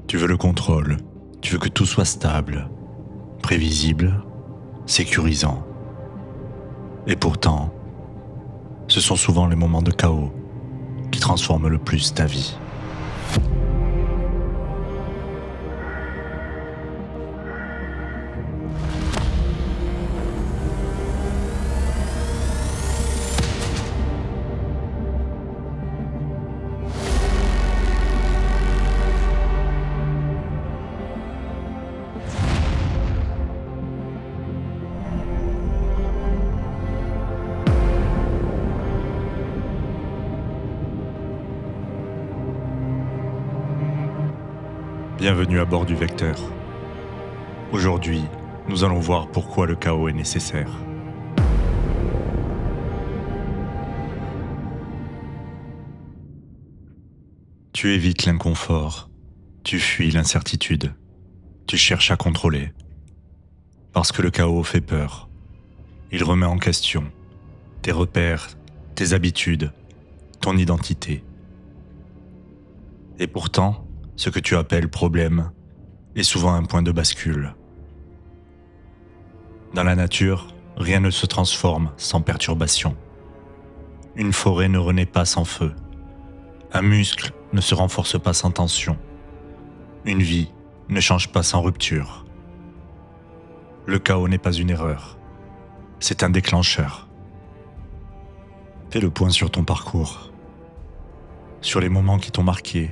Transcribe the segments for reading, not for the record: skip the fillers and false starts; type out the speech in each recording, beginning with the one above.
Tu veux le contrôle, tu veux que tout soit stable, prévisible, sécurisant. Et pourtant, ce sont souvent les moments de chaos qui transforment le plus ta vie. Bienvenue à bord du Vecteur. Aujourd'hui, nous allons voir pourquoi le chaos est nécessaire. Tu évites l'inconfort, tu fuis l'incertitude, tu cherches à contrôler. Parce que le chaos fait peur. Il remet en question tes repères, tes habitudes, ton identité. Et pourtant, ce que tu appelles problème est souvent un point de bascule. Dans la nature, rien ne se transforme sans perturbation. Une forêt ne renaît pas sans feu. Un muscle ne se renforce pas sans tension. Une vie ne change pas sans rupture. Le chaos n'est pas une erreur, c'est un déclencheur. Fais le point sur ton parcours, sur les moments qui t'ont marqué.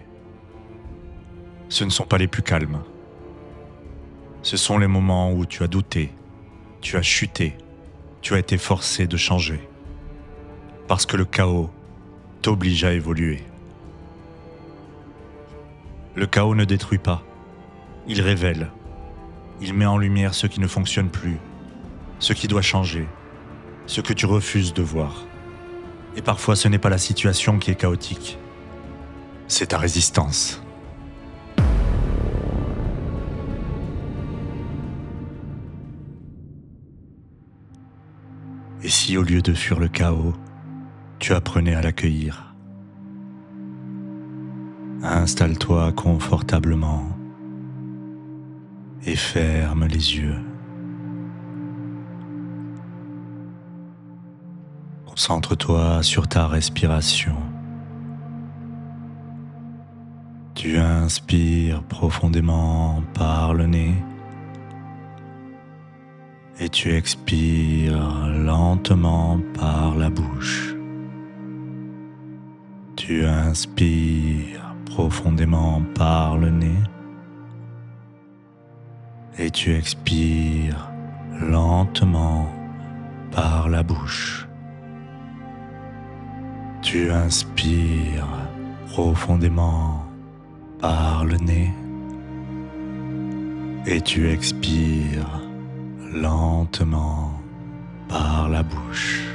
Ce ne sont pas les plus calmes. Ce sont les moments où tu as douté, tu as chuté, tu as été forcé de changer. Parce que le chaos t'oblige à évoluer. Le chaos ne détruit pas, il révèle. Il met en lumière ce qui ne fonctionne plus, ce qui doit changer, ce que tu refuses de voir. Et parfois ce n'est pas la situation qui est chaotique, c'est ta résistance. Et si au lieu de fuir le chaos, tu apprenais à l'accueillir? Installe-toi confortablement et ferme les yeux. Concentre-toi sur ta respiration. Tu inspires profondément par le nez et tu expires lentement par la bouche. Tu inspires profondément par le nez et tu expires lentement par la bouche. Tu inspires profondément par le nez et tu expires lentement par la bouche.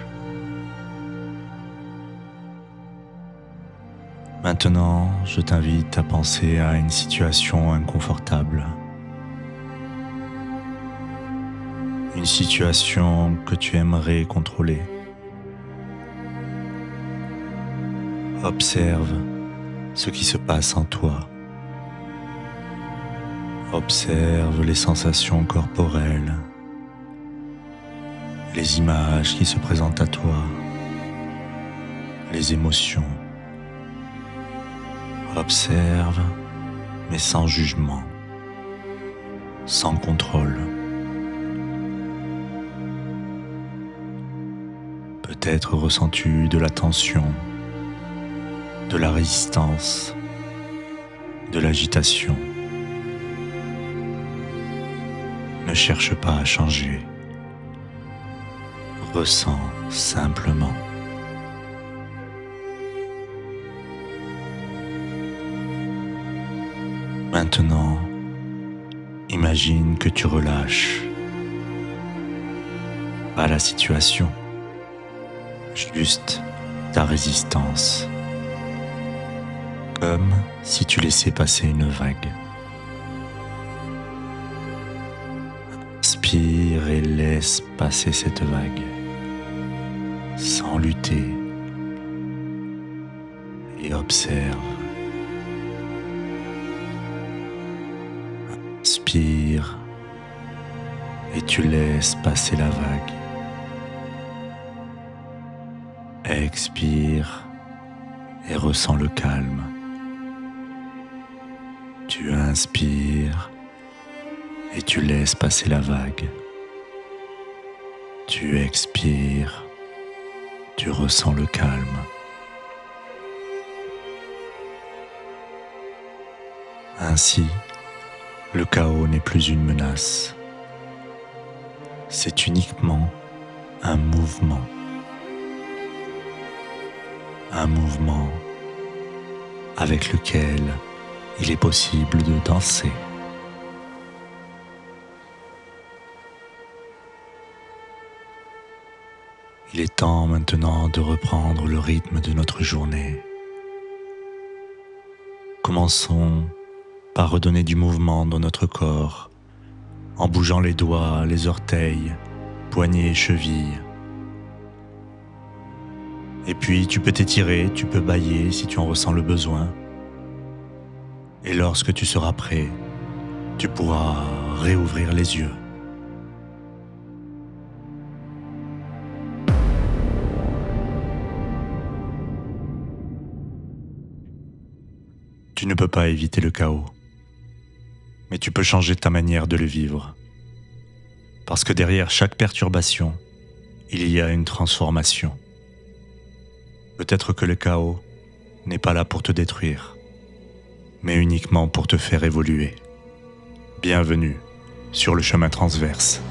Maintenant, je t'invite à penser à une situation inconfortable. Une situation que tu aimerais contrôler. Observe ce qui se passe en toi. Observe les sensations corporelles, les images qui se présentent à toi, les émotions. Observe, mais sans jugement, sans contrôle. Peut-être ressens-tu de la tension, de la résistance, de l'agitation. Ne cherche pas à changer. Ressens simplement. Maintenant, imagine que tu relâches. Pas la situation, juste ta résistance. Comme si tu laissais passer une vague. Inspire et laisse passer cette vague, sans lutter, et observe. Inspire et tu laisses passer la vague. Expire et ressens le calme. Tu inspires et tu laisses passer la vague. Tu expires, tu ressens le calme. Ainsi, le chaos n'est plus une menace. C'est uniquement un mouvement. Un mouvement avec lequel il est possible de danser. Il est temps maintenant de reprendre le rythme de notre journée. Commençons par redonner du mouvement dans notre corps, en bougeant les doigts, les orteils, poignets et chevilles. Et puis tu peux t'étirer, tu peux bâiller si tu en ressens le besoin. Et lorsque tu seras prêt, tu pourras réouvrir les yeux. Tu ne peux pas éviter le chaos, mais tu peux changer ta manière de le vivre. Parce que derrière chaque perturbation, il y a une transformation. Peut-être que le chaos n'est pas là pour te détruire, mais uniquement pour te faire évoluer. Bienvenue sur le chemin transverse.